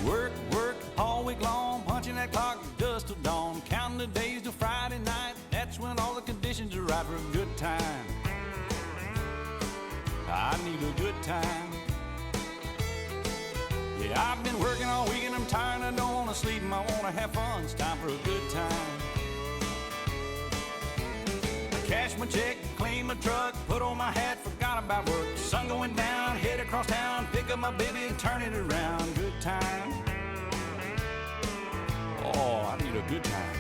Work, work all week long, punching that clock dust till dawn, counting the days till Friday night. That's when all the conditions are right for a good time. I need a good time. Yeah, I've been working all week and I'm tired. I don't want to sleep and I want to have fun. It's time for a good time. I cash my check, clean my truck, put on my hat, forgot about work. Sun going down, head across town, pick up my baby and turn it around. Good time. Oh, I need a good time.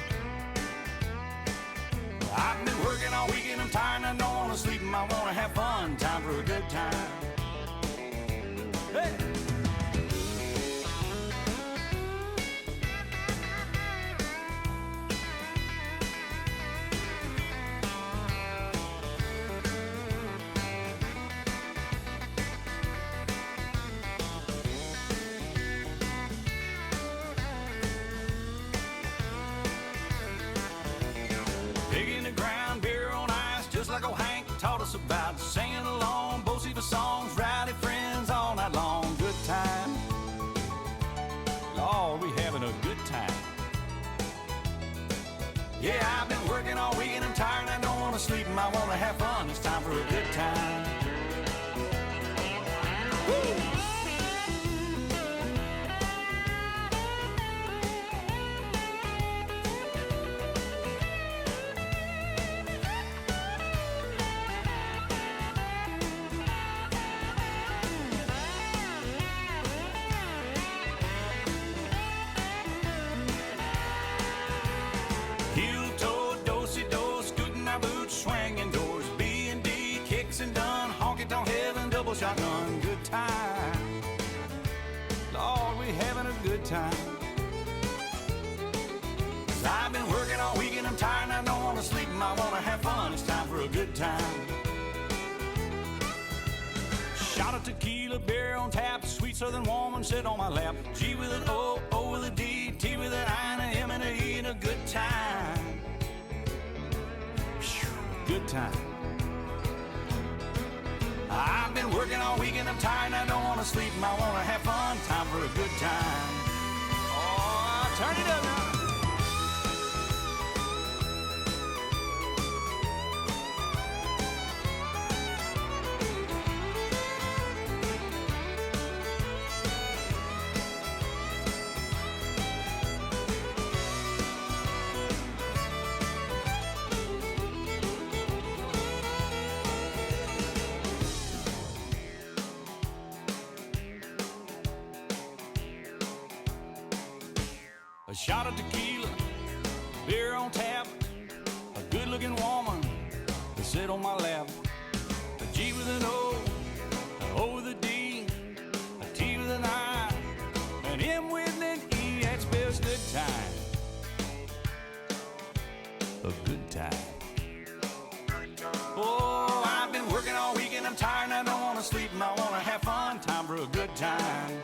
I've been working all week and I'm tired and I don't want to sleep and I want to have fun. Time for a good time. Hey! Digging the ground, beer on ice, just like old Hank taught us about. Singing along, bossy for songs, rowdy friends all night long. Good time. Lord, we having a good time. Yeah, I've been working all week and I'm tired and I don't want to sleep and I want to have fun. It's time for a good time. Woo! Swinging doors, B&D, kicks and done, honky-tonk heaven, double shotgun, good time. Lord, we having a good time. 'Cause I've been working all week and I'm tired and I don't want to sleep and I want to have fun. It's time for a good time. Shot of tequila, beer on tap, sweet southern woman sit on my lap. G with an O, O with a D, T with an I and a M and a E and a good time. Good time. I've been working all week and I'm tired and I don't want to sleep and I want to have fun. Time for a good time. Oh, turn it up now. A shot of tequila, beer on tap, a good-looking woman to sit on my lap. A G with an O, an O with a D, a T with an I, an M with an E, that spells good time. A good time. Oh, I've been working all week and I'm tired and I don't want to sleep and I want to have fun. Time for a good time.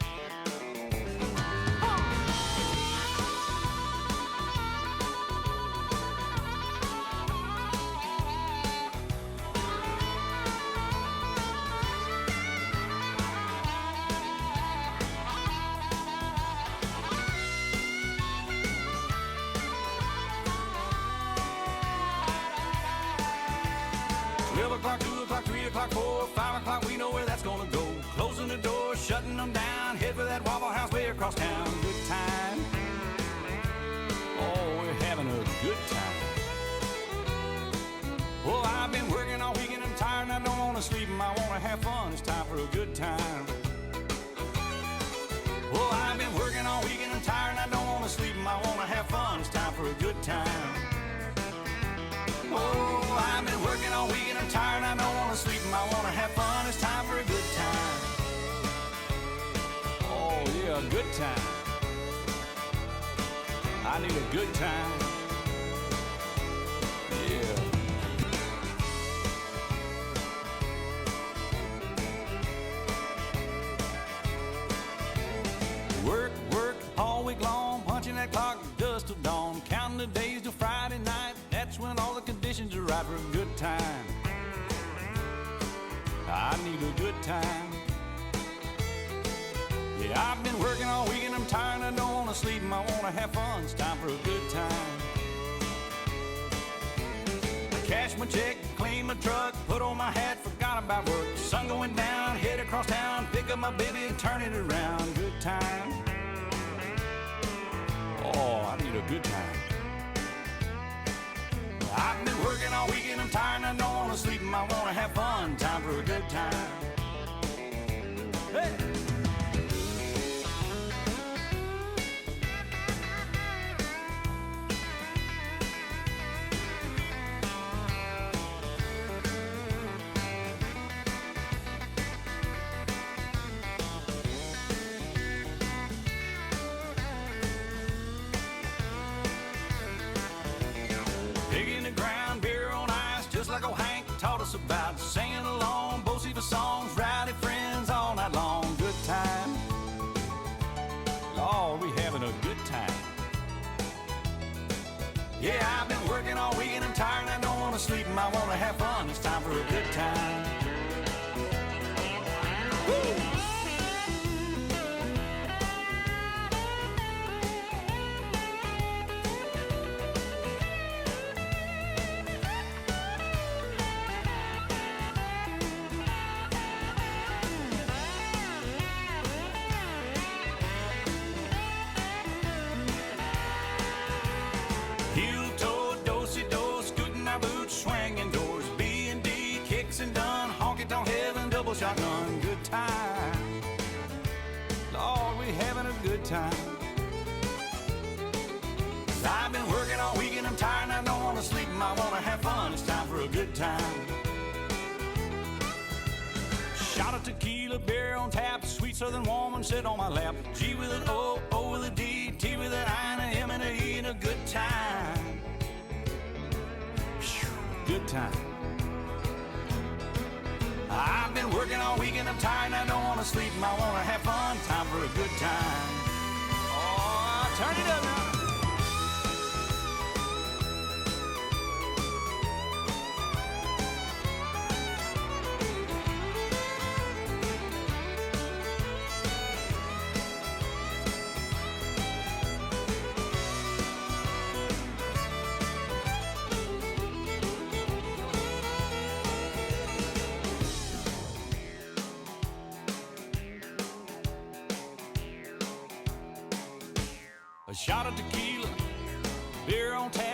12 o'clock, 2 o'clock, 3 o'clock, 4, 5 o'clock, we know where that's gonna go. Closing the doors, shutting them down, head for that Waffle House way across town. Good time. Oh, we're having a good time. Well, I've been working all week and I'm tired and I don't want to sleep and I want to have fun. It's time for a good time. Well, I've been working all week and I'm tired and I don't want to sleep and I want to have fun. It's time for a good time. Oh, I've been working all week and I'm tired and I don't want to sleep and I want to have fun. It's time for a good time. Oh, yeah, a good time. I need a good time. Yeah. Work, work. that clock just till dawn, counting the days till Friday night. That's when all the conditions are right for a good time. I need a good time. Yeah, I've been working all week and I'm tired. I don't want to sleep and I want to have fun. It's time for a good time. I cash my check, clean my truck, put on my hat, forgot about work. Sun going down, head across town, pick up my baby and turn it around. Good time. Oh, I need a good time. I've been working all week and I'm tired and I don't want to sleep and I want to have fun. Time for a good time. Hey! Digging the ground, beer on ice, just like old Hank taught us about. Singing along, both of songs, rowdy friends all night long. Good time. Lord, we having a good time. Yeah, I've been working all week and I'm tired and I don't want to sleep and I want to have fun. It's time for a good time. Woo! Heel-toe, do-si-do, scooting our boots, swinging doors, B&D, kicks and done, honky-tonk heaven, double shotgun, good time. Lord, we having a good time. 'Cause I've been working all week and I'm tired and I don't want to sleep and I want to have fun. It's time for a good time. Shot of tequila, beer on tap, sweet southern woman sit on my lap. G with an O, O with a D, T with an I, and a M and a E, and a good time. Whew, good time. I've been working all week and I'm tired and I don't want to sleep and I want to have fun. Time for a good time. Oh, turn it up now. A shot of tequila, beer on tap.